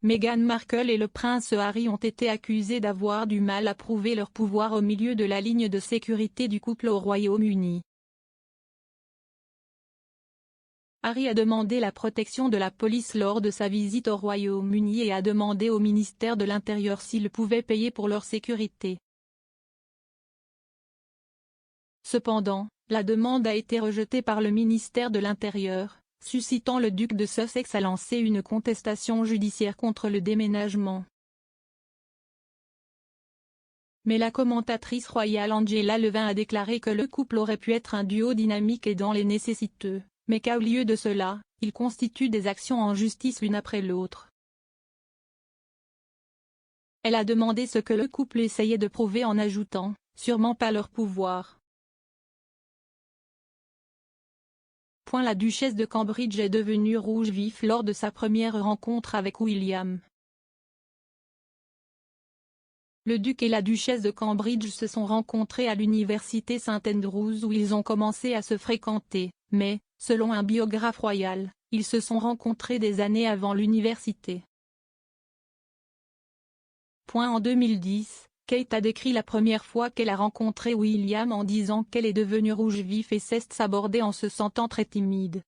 Meghan Markle et le prince Harry ont été accusés d'avoir du mal à prouver leur pouvoir au milieu de la ligne de sécurité du couple au Royaume-Uni. Harry a demandé la protection de la police lors de sa visite au Royaume-Uni et a demandé au ministère de l'Intérieur s'il pouvait payer pour leur sécurité. Cependant, la demande a été rejetée par le ministère de l'Intérieur, suscitant le duc de Sussex à lancer une contestation judiciaire contre le déménagement. Mais la commentatrice royale Angela Levin a déclaré que le couple aurait pu être un duo dynamique et dans les nécessiteux, mais qu'au lieu de cela, ils constituent des actions en justice l'une après l'autre. Elle a demandé ce que le couple essayait de prouver en ajoutant, sûrement pas leur pouvoir. La duchesse de Cambridge est devenue rouge vif lors de sa première rencontre avec William. Le duc et la duchesse de Cambridge se sont rencontrés à l'université St Andrews où ils ont commencé à se fréquenter, mais, selon un biographe royal, ils se sont rencontrés des années avant l'université. En 2010, Kate a décrit la première fois qu'elle a rencontré William en disant qu'elle est devenue rouge vif et cesse s'aborder en se sentant très timide.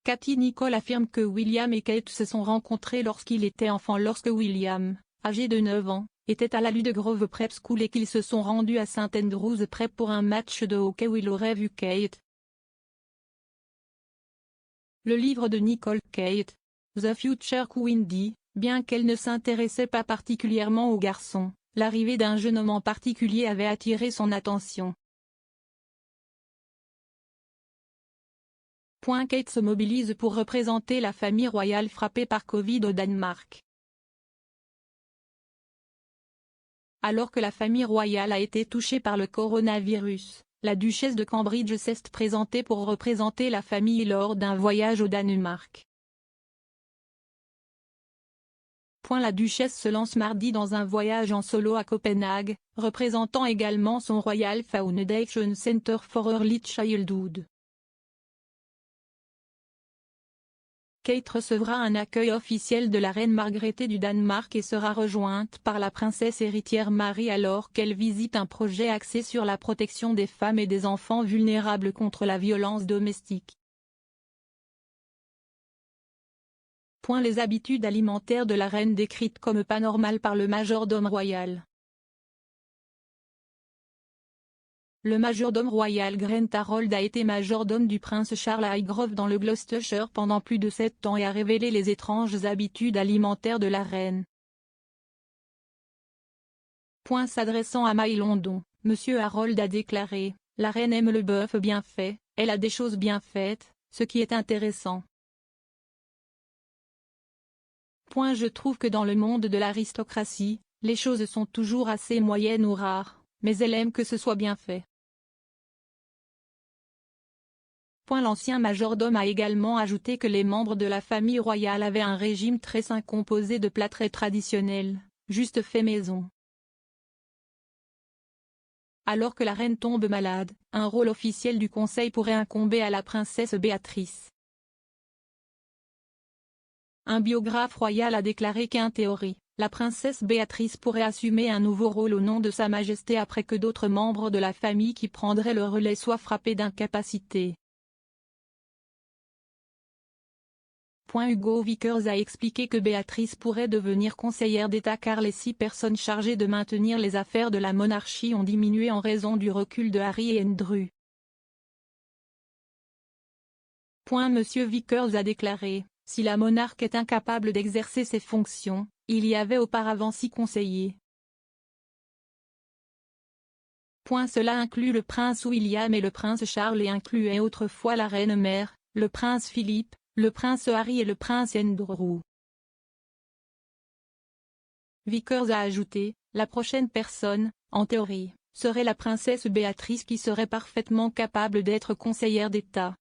Cathy Nicholl affirme que William et Kate se sont rencontrés lorsqu'il était enfant lorsque William, âgé de 9 ans, était à la Ludgrove Prep School et qu'ils se sont rendus à St Andrews Prep pour un match de hockey où il aurait vu Kate. Le livre de Nicholl Kate, The Future Queen dit, bien qu'elle ne s'intéressait pas particulièrement aux garçons, l'arrivée d'un jeune homme en particulier avait attiré son attention. Kate se mobilise pour représenter la famille royale frappée par Covid au Danemark. Alors que la famille royale a été touchée par le coronavirus, la duchesse de Cambridge s'est présentée pour représenter la famille lors d'un voyage au Danemark. La duchesse se lance mardi dans un voyage en solo à Copenhague, représentant également son Royal Foundation Center for Early Childhood. Kate recevra un accueil officiel de la reine Margrethe du Danemark et sera rejointe par la princesse héritière Marie alors qu'elle visite un projet axé sur la protection des femmes et des enfants vulnérables contre la violence domestique. Les habitudes alimentaires de la reine décrites comme pas normales par le majordome royal. Le majordome royal Grant Harold a été majordome du prince Charles à Highgrove dans le Gloucestershire pendant plus de 7 ans et a révélé les étranges habitudes alimentaires de la reine. S'adressant à My London, M. Harold a déclaré, « La reine aime le bœuf bien fait, elle a des choses bien faites, ce qui est intéressant. Je trouve que dans le monde de l'aristocratie, les choses sont toujours assez moyennes ou rares, mais elle aime que ce soit bien fait. » L'ancien majordome a également ajouté que les membres de la famille royale avaient un régime très sain composé de plats très traditionnels, juste faits maison. Alors que la reine tombe malade, un rôle officiel du conseil pourrait incomber à la princesse Béatrice. Un biographe royal a déclaré qu'en théorie, la princesse Béatrice pourrait assumer un nouveau rôle au nom de Sa Majesté après que d'autres membres de la famille qui prendraient le relais soient frappés d'incapacité. Hugo Vickers a expliqué que Béatrice pourrait devenir conseillère d'État car les 6 personnes chargées de maintenir les affaires de la monarchie ont diminué en raison du recul de Harry et Andrew. Monsieur Vickers a déclaré, « Si la monarque est incapable d'exercer ses fonctions, il y avait auparavant 6 conseillers. » Cela inclut le prince William et le prince Charles et incluait autrefois la reine-mère, le prince Philippe, le prince Harry et le prince Andrew. Vickers a ajouté, « La prochaine personne, en théorie, serait la princesse Béatrice qui serait parfaitement capable d'être conseillère d'État. »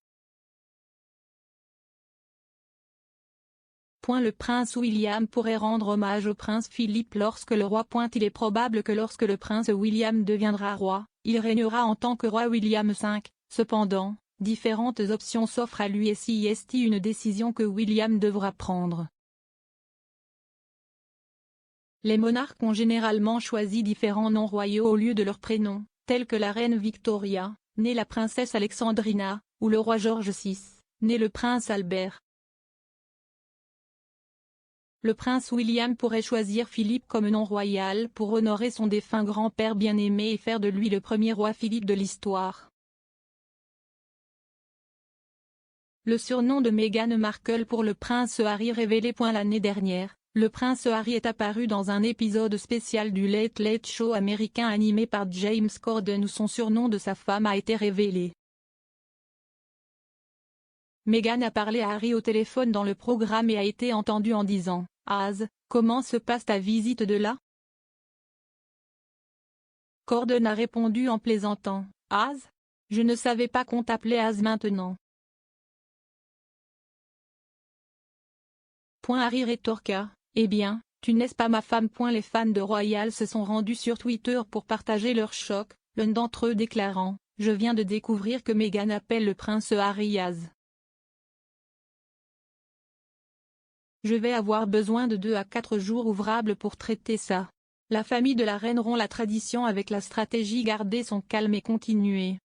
Le prince William pourrait rendre hommage au prince Philippe lorsque le roi. Il est probable que lorsque le prince William deviendra roi, il régnera en tant que roi William V. Cependant, différentes options s'offrent à lui et c'est une décision que William devra prendre. Les monarques ont généralement choisi différents noms royaux au lieu de leur prénom, tels que la reine Victoria, née la princesse Alexandrina, ou le roi George VI, né le prince Albert. Le prince William pourrait choisir Philippe comme nom royal pour honorer son défunt grand-père bien-aimé et faire de lui le premier roi Philippe de l'histoire. Le surnom de Meghan Markle pour le prince Harry révélé. L'année dernière, le prince Harry est apparu dans un épisode spécial du Late Late Show américain animé par James Corden où son surnom de sa femme a été révélé. Meghan a parlé à Harry au téléphone dans le programme et a été entendue en disant « Az, comment se passe ta visite de là ?» Corden a répondu en plaisantant « Az ? Je ne savais pas qu'on t'appelait Az maintenant. » Harry rétorqua « Eh bien, tu n'es pas ma femme ?» Les fans de Royal se sont rendus sur Twitter pour partager leur choc, l'un d'entre eux déclarant « Je viens de découvrir que Meghan appelle le prince Harry Az. Je vais avoir besoin de 2 à 4 jours ouvrables pour traiter ça. » La famille de la reine rompt la tradition avec la stratégie garder son calme et continuer.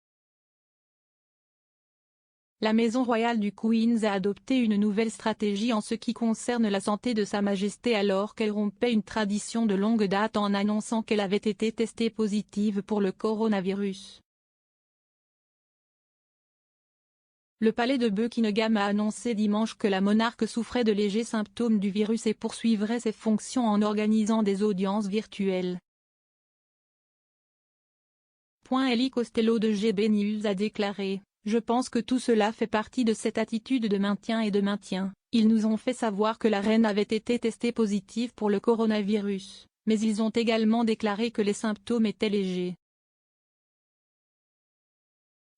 La maison royale du Queens a adopté une nouvelle stratégie en ce qui concerne la santé de Sa Majesté alors qu'elle rompait une tradition de longue date en annonçant qu'elle avait été testée positive pour le coronavirus. Le palais de Buckingham a annoncé dimanche que la monarque souffrait de légers symptômes du virus et poursuivrait ses fonctions en organisant des audiences virtuelles. Ellie Costello de GB News a déclaré « Je pense que tout cela fait partie de cette attitude de maintien et de maintien. Ils nous ont fait savoir que la reine avait été testée positive pour le coronavirus, mais ils ont également déclaré que les symptômes étaient légers. »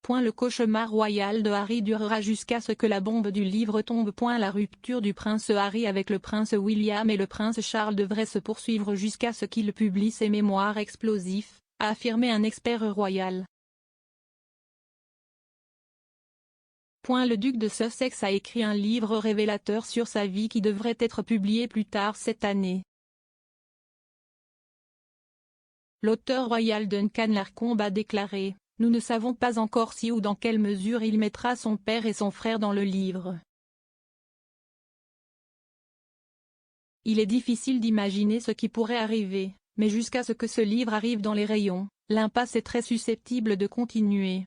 Le cauchemar royal de Harry durera jusqu'à ce que la bombe du livre tombe. La rupture du prince Harry avec le prince William et le prince Charles devrait se poursuivre jusqu'à ce qu'il publie ses mémoires explosifs, a affirmé un expert royal. Le duc de Sussex a écrit un livre révélateur sur sa vie qui devrait être publié plus tard cette année. L'auteur royal Duncan Lacombe a déclaré « Nous ne savons pas encore si ou dans quelle mesure il mettra son père et son frère dans le livre. Il est difficile d'imaginer ce qui pourrait arriver, mais jusqu'à ce que ce livre arrive dans les rayons, l'impasse est très susceptible de continuer. »